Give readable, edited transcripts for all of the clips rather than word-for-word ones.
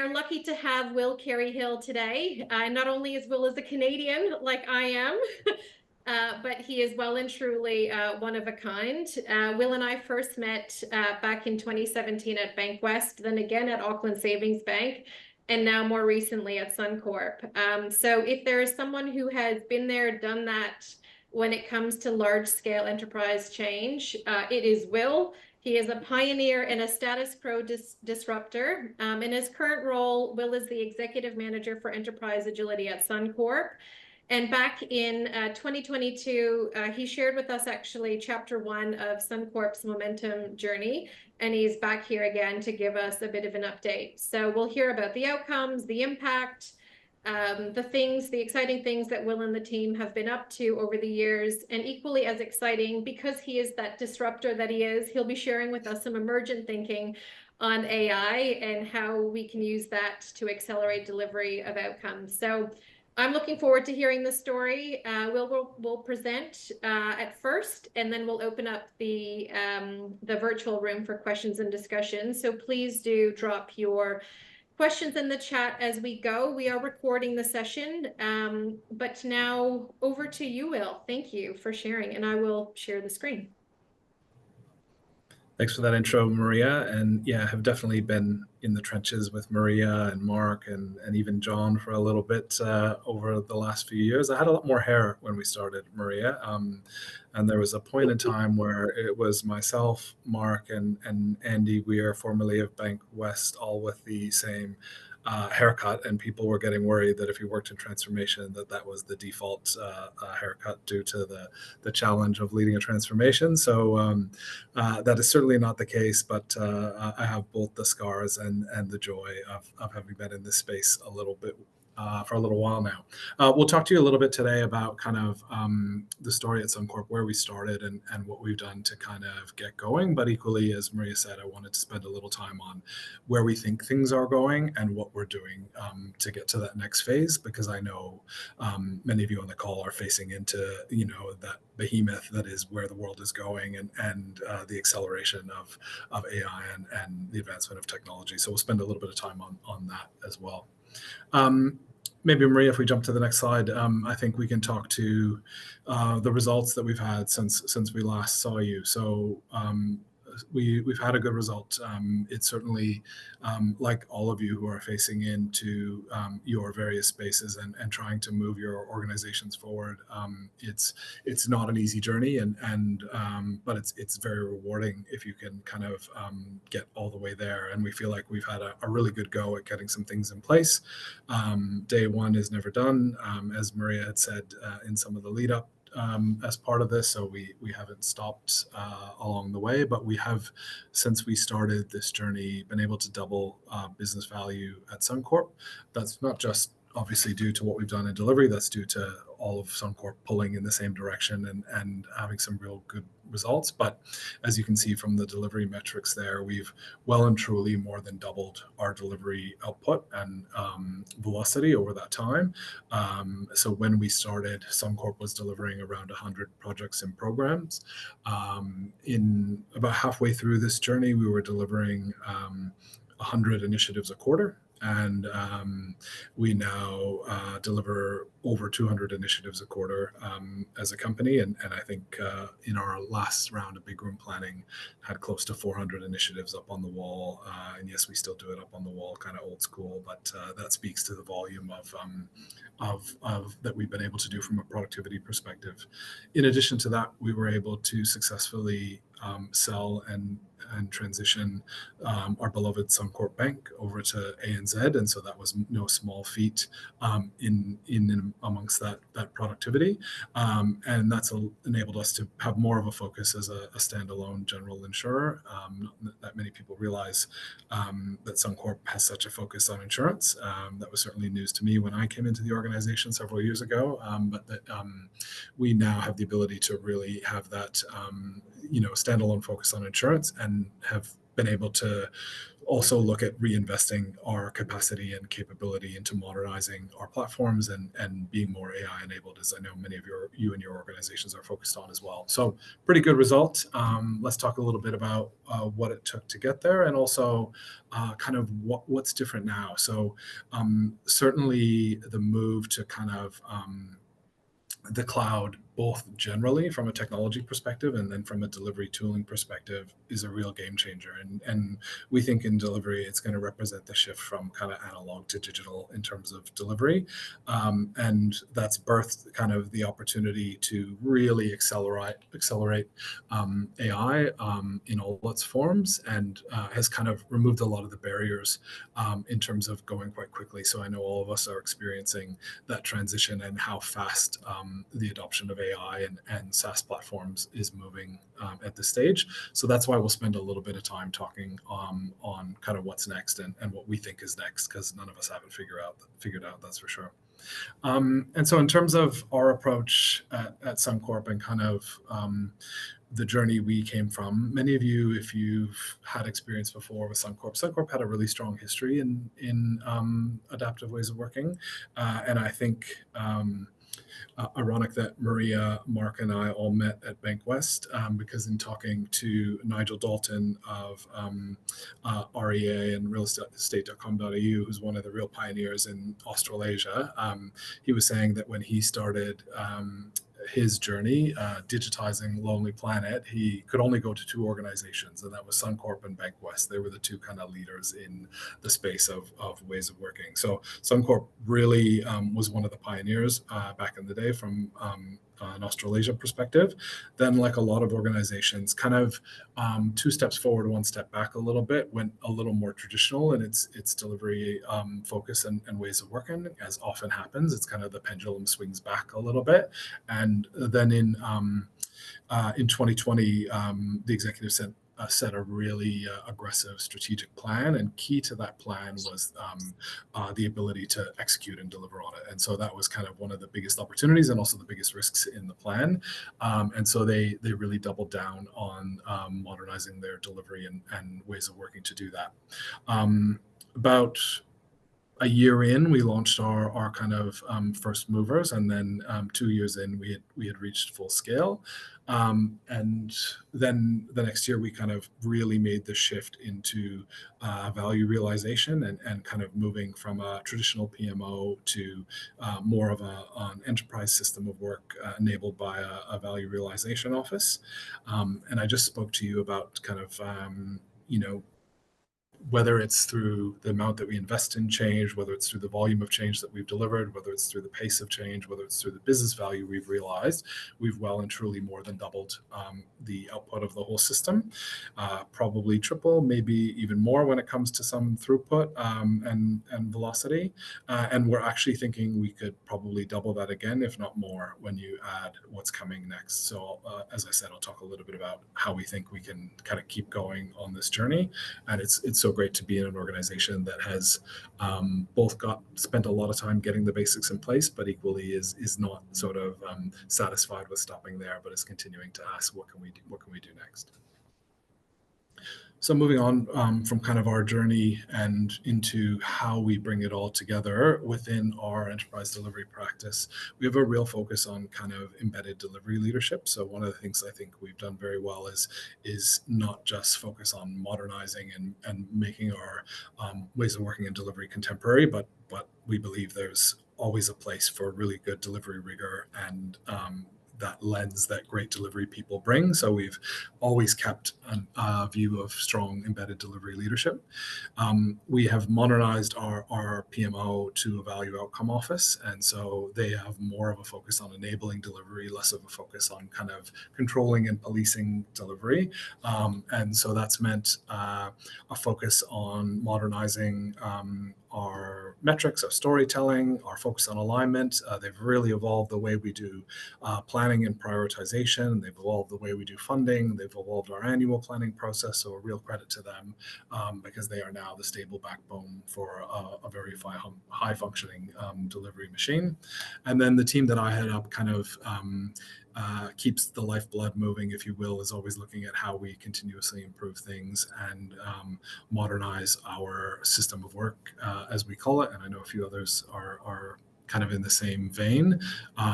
are lucky to have Will Carey-Hill today. Not only is Will a Canadian like I am, but he is well and truly one of a kind. Will and I first met back in 2017 at Bank West, then again at Auckland Savings Bank, and now more recently at Suncorp. So if there is someone who has been there, done that when it comes to large-scale enterprise change, it is Will. He is a pioneer and a status quo disruptor. In his current role, Will is the executive manager for enterprise agility at Suncorp. And back in 2022, he shared with us actually chapter 1 of Suncorp's momentum journey. And he's back here again to give us a bit of an update. So we'll hear about the outcomes, the impact, the exciting things that Will and the team have been up to over the years. And equally as exciting, because he is that disruptor that he is, he'll be sharing with us some emergent thinking on AI and how we can use that to accelerate delivery of outcomes. So I'm looking forward to hearing the story. We'll present at first, and then we'll open up the virtual room for questions and discussion. So please do drop your questions in the chat as we go. We are recording the session, but now over to you, Will. Thank you for sharing, and I will share the screen. Thanks for that intro, Maria. And yeah, I have definitely been in the trenches with Maria and Mark and even John for a little bit over the last few years. I had a lot more hair when we started, Maria. And there was a point in time where it was myself, Mark, and Andy Weir, formerly of Bank West, all with the same haircut, and people were getting worried that if you worked in transformation, that was the default haircut due to the challenge of leading a transformation. So that is certainly not the case, but I have both the scars and the joy of having been in this space a little bit for a little while now. We'll talk to you a little bit today about kind of the story at Suncorp, where we started and what we've done to kind of get going. But equally, as Maria said, I wanted to spend a little time on where we think things are going and what we're doing to get to that next phase, because I know many of you on the call are facing into, that behemoth that is where the world is going and the acceleration of AI and the advancement of technology. So we'll spend a little bit of time on that as well. Maybe, Maria, if we jump to the next slide, I think we can talk to the results that we've had since we last saw you. So we've had a good result. It's certainly, like all of you who are facing into your various spaces and trying to move your organizations forward, it's not an easy journey, but it's very rewarding if you can kind of get all the way there. And we feel like we've had a really good go at getting some things in place. Day one is never done, as Maria had said in some of the lead up. As part of this, so we haven't stopped along the way, but we have, since we started this journey, been able to double business value at Suncorp. That's not just obviously due to what we've done in delivery, that's due to all of Suncorp pulling in the same direction and having some real good results. But as you can see from the delivery metrics there, we've well and truly more than doubled our delivery output and velocity over that time. So when we started, Suncorp was delivering around 100 projects and programs. In about halfway through this journey, we were delivering 100 initiatives a quarter. And we now deliver over 200 initiatives a quarter as a company. And I think in our last round of big room planning, had close to 400 initiatives up on the wall. And yes, we still do it up on the wall, kind of old school, but that speaks to the volume of that we've been able to do from a productivity perspective. In addition to that, we were able to successfully sell and transition our beloved Suncorp Bank over to ANZ, and so that was no small feat in amongst that productivity, and that's enabled us to have more of a focus as a standalone general insurer. Not that many people realize that Suncorp has such a focus on insurance. That was certainly news to me when I came into the organization several years ago, but that we now have the ability to really have that standalone focus on insurance, and have been able to also look at reinvesting our capacity and capability into modernizing our platforms and being more AI enabled, as I know many of you and your organizations are focused on as well. So pretty good result. Let's talk a little bit about what it took to get there, and also kind of what's different now. So certainly the move to kind of the cloud, both generally from a technology perspective and then from a delivery tooling perspective, is a real game changer. And we think in delivery, it's going to represent the shift from kind of analog to digital in terms of delivery. And that's birthed kind of the opportunity to really accelerate AI in all its forms, and has kind of removed a lot of the barriers in terms of going quite quickly. So I know all of us are experiencing that transition and how fast the adoption of AI and SaaS platforms is moving at this stage. So that's why we'll spend a little bit of time talking on kind of what's next and what we think is next, because none of us haven't figured out, that's for sure. And so in terms of our approach at Suncorp and kind of the journey we came from, many of you, if you've had experience before with Suncorp had a really strong history in adaptive ways of working. And I think ironic that Maria, Mark, and I all met at Bank West, because in talking to Nigel Dalton of REA and realestate.com.au, who's one of the real pioneers in Australasia, he was saying that when he started his journey digitizing Lonely Planet, he could only go to two organizations, and that was Suncorp and Bank West. They were the two kind of leaders in the space of ways of working. So Suncorp really was one of the pioneers back in the day from an Australasia perspective. Then, like a lot of organizations, kind of two steps forward, one step back a little bit, went a little more traditional in its delivery focus and ways of working. As often happens, it's kind of the pendulum swings back a little bit. And then in 2020, the executive set a really aggressive strategic plan, and key to that plan was the ability to execute and deliver on it. And so that was kind of one of the biggest opportunities and also the biggest risks in the plan. And so they really doubled down on modernizing their delivery and ways of working to do that. About a year in, we launched our kind of first movers, and then 2 years in, we had reached full scale. And then the next year, we kind of really made the shift into value realization and kind of moving from a traditional PMO to more of an enterprise system of work enabled by a value realization office. And I just spoke to you about kind of, whether it's through the amount that we invest in change, whether it's through the volume of change that we've delivered, whether it's through the pace of change, whether it's through the business value we've realized, we've well and truly more than doubled the output of the whole system, probably triple, maybe even more when it comes to some throughput and velocity. And we're actually thinking we could probably double that again, if not more, when you add what's coming next. So as I said, I'll talk a little bit about how we think we can kind of keep going on this journey. And it's so great to be in an organization that has both spent a lot of time getting the basics in place, but equally is not sort of satisfied with stopping there, but is continuing to ask, what can we do next? So moving on from kind of our journey and into how we bring it all together within our enterprise delivery practice, we have a real focus on kind of embedded delivery leadership. So one of the things I think we've done very well is not just focus on modernizing and making our ways of working and delivery contemporary, but we believe there's always a place for really good delivery rigor and that lens that great delivery people bring. So we've always kept a view of strong embedded delivery leadership. We have modernized our PMO to a value outcome office. And so they have more of a focus on enabling delivery, less of a focus on kind of controlling and policing delivery. And so that's meant a focus on modernizing our metrics, our storytelling, our focus on alignment. They've really evolved the way we do planning and prioritization. They've evolved the way we do funding. They've evolved our annual planning process. So a real credit to them because they are now the stable backbone for a very high functioning delivery machine. And then the team that I head up kind of keeps the lifeblood moving, if you will, is always looking at how we continuously improve things and modernize our system of work, as we call it. And I know a few others are kind of in the same vein,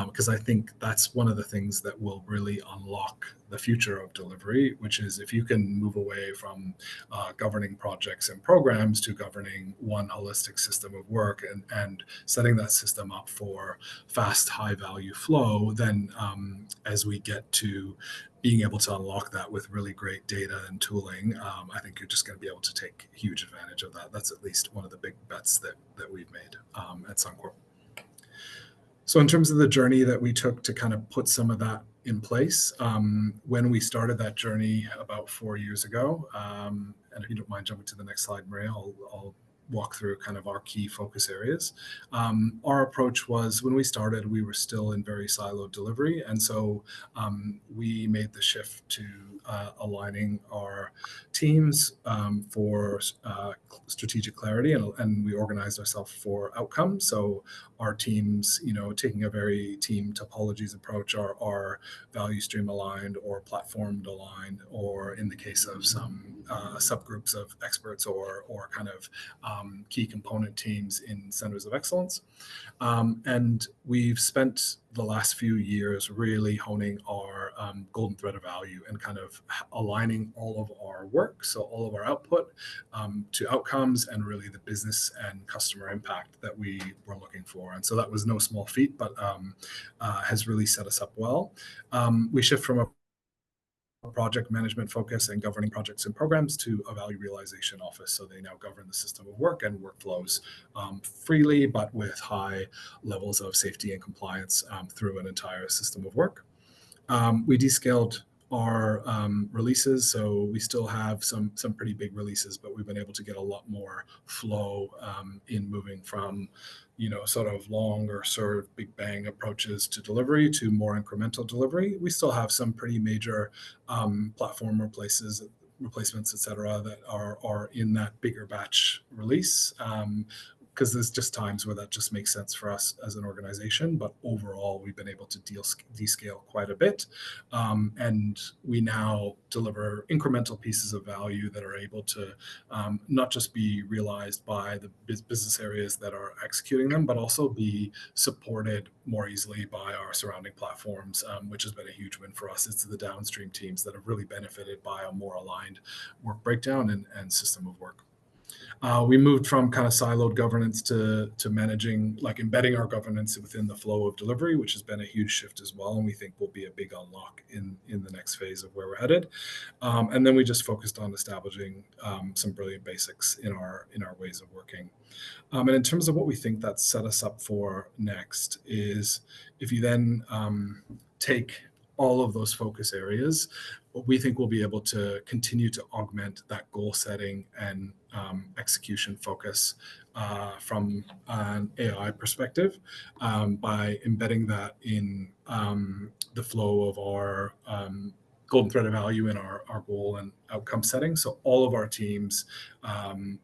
because I think that's one of the things that will really unlock the future of delivery, which is if you can move away from governing projects and programs to governing one holistic system of work, and setting that system up for fast, high value flow, then as we get to being able to unlock that with really great data and tooling, I think you're just going to be able to take huge advantage of that. That's at least one of the big bets that we've made at Suncorp. So in terms of the journey that we took to kind of put some of that in place, when we started that journey about 4 years ago, and if you don't mind jumping to the next slide, Maria, I'll walk through kind of our key focus areas. Our approach was, when we started, we were still in very siloed delivery. And so we made the shift to aligning our teams for strategic clarity, and we organized ourselves for outcomes. So our teams, taking a very team topologies approach, are value stream aligned or platform aligned, or in the case of some subgroups of experts or kind of key component teams in centers of excellence. And we've spent the last few years really honing our golden thread of value and kind of aligning all of our work, so all of our output, to outcomes and really the business and customer impact that we were looking for. And so that was no small feat, but has really set us up well. We shift from a project management focus and governing projects and programs to a Value Realization Office. So they now govern the system of work and workflows freely, but with high levels of safety and compliance through an entire system of work. We descaled our releases, so we still have some pretty big releases, but we've been able to get a lot more flow in moving from sort of longer serve big bang approaches to delivery to more incremental delivery. We still have some pretty major platform replacements, et cetera, that are in that bigger batch release, because there's just times where that just makes sense for us as an organization. But overall, we've been able to descale quite a bit. And we now deliver incremental pieces of value that are able to not just be realized by the business areas that are executing them, but also be supported more easily by our surrounding platforms, which has been a huge win for us. It's the downstream teams that have really benefited by a more aligned work breakdown and system of work. We moved from kind of siloed governance to managing, like embedding our governance within the flow of delivery, which has been a huge shift as well, and we think will be a big unlock in the next phase of where we're headed. And then we just focused on establishing some brilliant basics in our ways of working. And in terms of what we think that set us up for next is, if you then take all of those focus areas, we think we'll be able to continue to augment that goal setting and execution focus from an AI perspective by embedding that in the flow of our golden thread of value in our goal and outcome setting. So all of our teams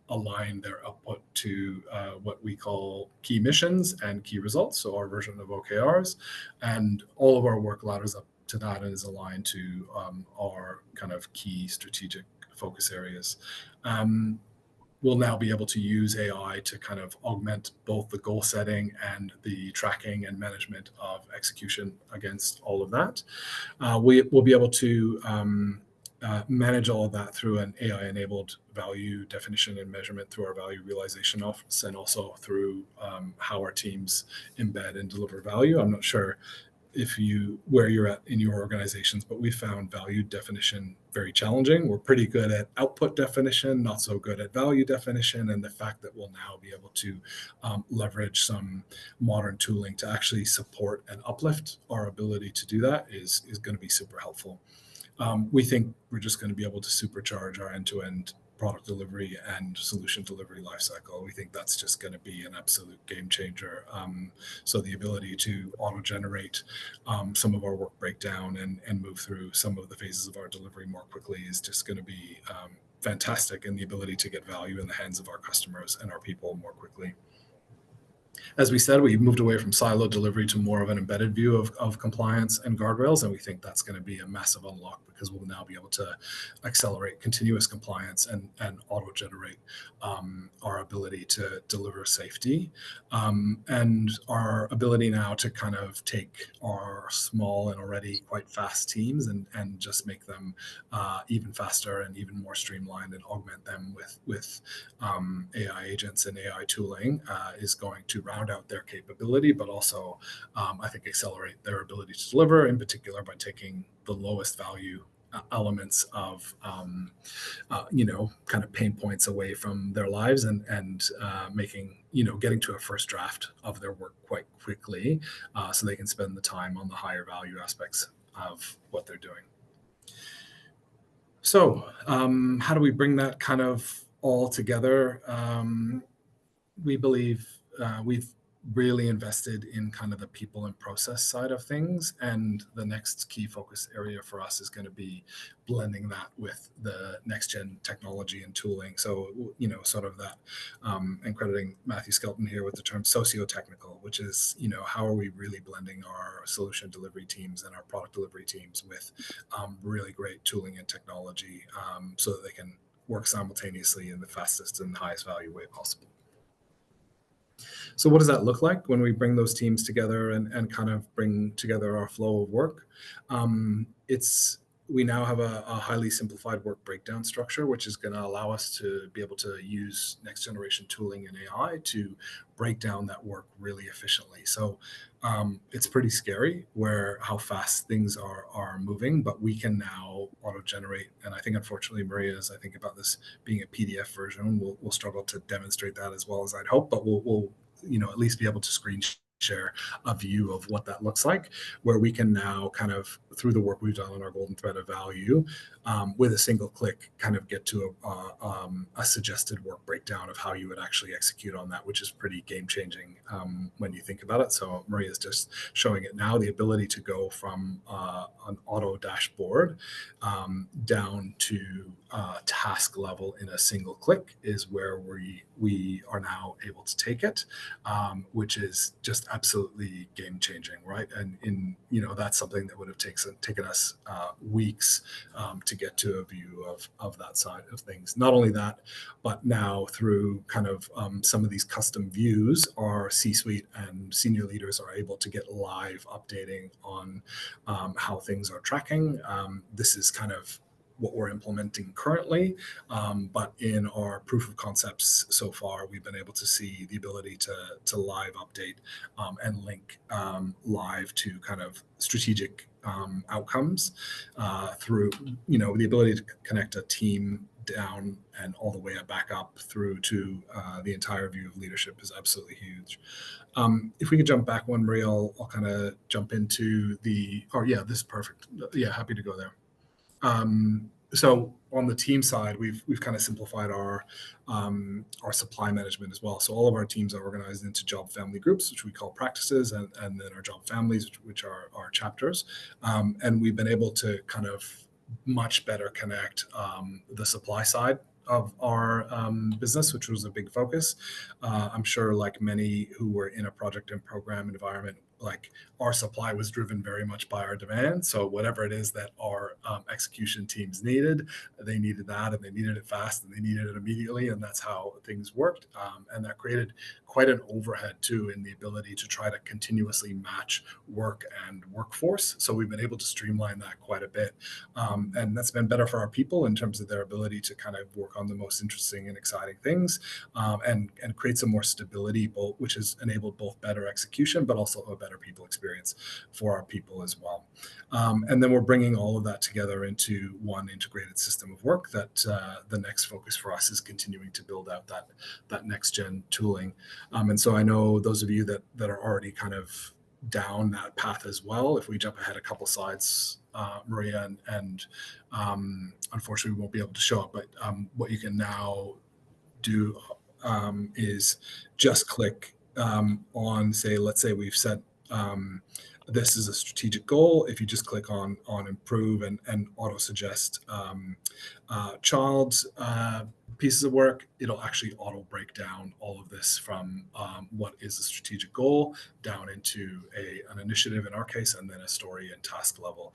align their output to what we call key missions and key results, so our version of OKRs, and all of our work ladders up to that and is aligned to our kind of key strategic focus areas. We'll now be able to use AI to kind of augment both the goal setting and the tracking and management of execution against all of that. We'll be able to manage all of that through an AI-enabled value definition and measurement through our Value Realization Office, and also through how our teams embed and deliver value. I'm not sure where you're at in your organizations, but we found value definition very challenging. We're pretty good at output definition, not so good at value definition. And the fact that we'll now be able to leverage some modern tooling to actually support and uplift our ability to do that is going to be super helpful. We think we're just going to be able to supercharge our end-to-end product delivery and solution delivery lifecycle. We think that's just going to be an absolute game changer. So the ability to auto-generate some of our work breakdown and move through some of the phases of our delivery more quickly is just going to be fantastic, and the ability to get value in the hands of our customers and our people more quickly. As we said, we moved away from siloed delivery to more of an embedded view of compliance and guardrails, and we think that's going to be a massive unlock because we'll now be able to accelerate continuous compliance and auto-generate our ability to deliver safety, and our ability now to kind of take our small and already quite fast teams and just make them even faster and even more streamlined and augment them with AI agents and AI tooling is going to round out their capability, but also I think accelerate their ability to deliver, in particular by taking the lowest value elements of kind of pain points away from their lives and making getting to a first draft of their work quite quickly, so they can spend the time on the higher value aspects of what they're doing. So how do we bring that kind of all together? We believe we've really invested in kind of the people and process side of things. And the next key focus area for us is going to be blending that with the next gen technology and tooling. So, sort of that, and crediting Matthew Skelton here with the term socio-technical, which is, how are we really blending our solution delivery teams and our product delivery teams with really great tooling and technology, so that they can work simultaneously in the fastest and highest value way possible. So what does that look like when we bring those teams together and kind of bring together our flow of work? We now have a highly simplified work breakdown structure, which is going to allow us to be able to use next generation tooling and AI to break down that work really efficiently. So it's pretty scary how fast things are moving, but we can now auto generate. And I think, unfortunately, Maria, as I think about this being a PDF version, we'll struggle to demonstrate that as well as I'd hope, but we'll at least be able to screen share a view of what that looks like, where we can now kind of, through the work we've done on our golden thread of value, with a single click, kind of get to a suggested work breakdown of how you would actually execute on that, which is pretty game changing when you think about it. So Maria's just showing it now, the ability to go from an auto dashboard down to task level in a single click is where we are now able to take it, which is just absolutely game changing, right? And that's something that would have taken us weeks to get to a view of that side of things. Not only that, but now through kind of some of these custom views, our C-suite and senior leaders are able to get live updating on how things are tracking. This is kind of what we're implementing currently, but in our proof of concepts so far, we've been able to see the ability to live update and link live to kind of strategic outcomes through the ability to connect a team down and all the way back up through to the entire view of leadership is absolutely huge. If we could jump back one, Maria, I'll kind of jump into this is perfect. Yeah, happy to go there. So on the team side, we've kind of simplified our supply management as well. So all of our teams are organized into job family groups, which we call practices, and then our job families, which are our chapters. And we've been able to kind of much better connect the supply side of our business, which was a big focus. I'm sure, like many who were in a project and program environment, like our supply was driven very much by our demand. So whatever it is that our execution teams needed, they needed that, and they needed it fast, and they needed it immediately, and that's how things worked. And that created quite an overhead too in the ability to try to continuously match work and workforce. So we've been able to streamline that quite a bit, and that's been better for our people in terms of their ability to kind of work on the most interesting and exciting things, and create some more stability, which has enabled both better execution, but also a better people experience for our people as well. And then we're bringing all of that together into one integrated system of work that the next focus for us is continuing to build out that next gen tooling. And so I know those of you that are already kind of down that path as well, if we jump ahead a couple slides, Maria, and unfortunately we won't be able to show it, but what you can now do is just click on, say, let's say we've set this is a strategic goal. If you just click on improve and auto suggest child pieces of work, it'll actually auto break down all of this from what is a strategic goal down into an initiative in our case, and then a story and task level.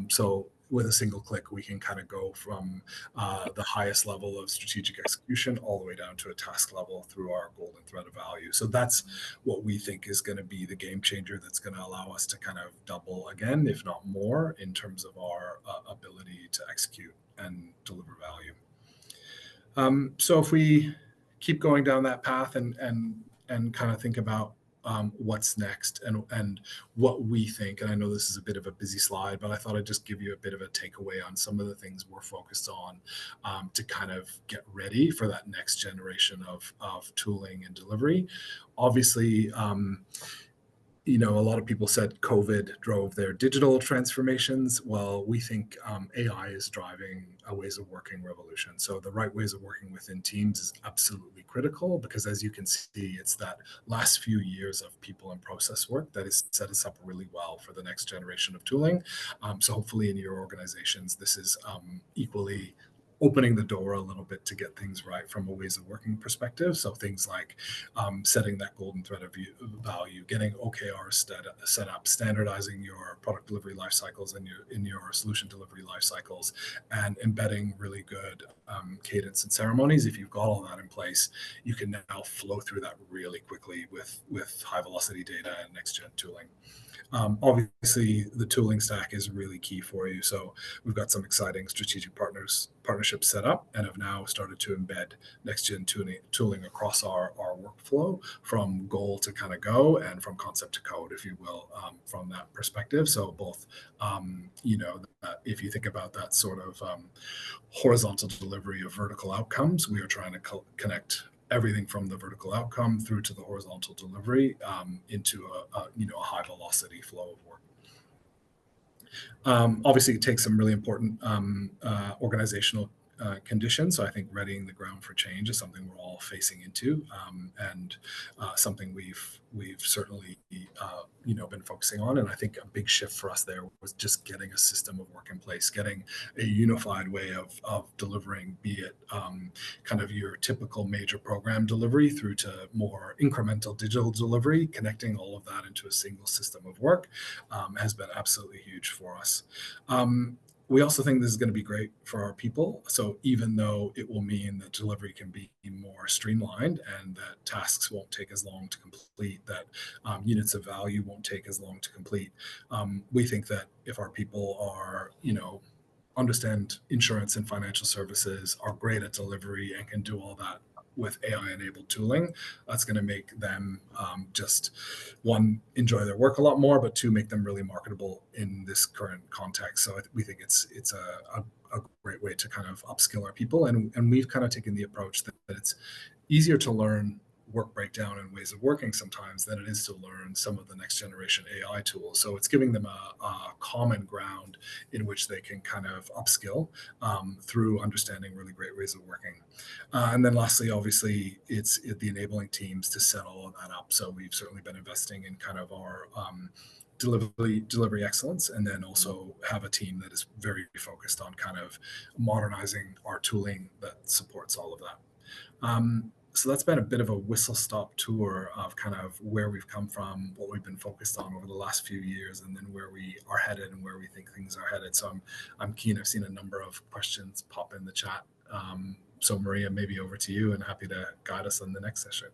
So with a single click, we can kind of go from the highest level of strategic execution all the way down to a task level through our golden thread of value. So that's what we think is going to be the game changer that's going to allow us to kind of double again, if not more, in terms of our ability to execute and deliver value. So if we keep going down that path and kind of think about what's next and what we think, and I know this is a bit of a busy slide, but I thought I'd just give you a bit of a takeaway on some of the things we're focused on to kind of get ready for that next generation of tooling and delivery. Obviously, a lot of people said COVID drove their digital transformations. Well, we think AI is driving a ways of working revolution. So the right ways of working within teams is absolutely critical, because as you can see, it's that last few years of people and process work that has set us up really well for the next generation of tooling. So hopefully in your organizations, this is equally opening the door a little bit to get things right from a ways of working perspective. So things like setting that golden thread of value, getting OKRs set up, standardizing your product delivery life cycles and in your solution delivery life cycles, and embedding really good cadence and ceremonies. If you've got all that in place, you can now flow through that really quickly with high velocity data and next gen tooling. Obviously, the tooling stack is really key for you. So we've got some exciting strategic partnerships set up and have now started to embed next-gen tooling across our workflow from goal to kind of go and from concept to code, if you will, from that perspective. So both, if you think about that sort of horizontal delivery of vertical outcomes, we are trying to connect everything from the vertical outcome through to the horizontal delivery into a high velocity flow of work. Obviously, it takes some really important organizational conditions. So I think readying the ground for change is something we're all facing into, and something we've certainly been focusing on. And I think a big shift for us there was just getting a system of work in place, getting a unified way of delivering, be it kind of your typical major program delivery through to more incremental digital delivery. Connecting all of that into a single system of work has been absolutely huge for us. We also think this is going to be great for our people. So even though it will mean that delivery can be more streamlined and that tasks won't take as long to complete, that units of value won't take as long to complete, we think that if our people are, understand insurance and financial services, are great at delivery, and can do all that with AI-enabled tooling, that's going to make them just, one, enjoy their work a lot more, but two, make them really marketable in this current context. So we think it's a great way to kind of upskill our people. And we've kind of taken the approach that it's easier to learn work breakdown and ways of working sometimes than it is to learn some of the next generation AI tools. So it's giving them a common ground in which they can kind of upskill through understanding really great ways of working. And then lastly, obviously, it's the enabling teams to set all of that up. So we've certainly been investing in kind of our delivery excellence, and then also have a team that is very focused on kind of modernizing our tooling that supports all of that. So that's been a bit of a whistle-stop tour of kind of where we've come from, what we've been focused on over the last few years, and then where we are headed and where we think things are headed. So I'm keen. I've seen a number of questions pop in the chat. So Maria, maybe over to you, and happy to guide us on the next session.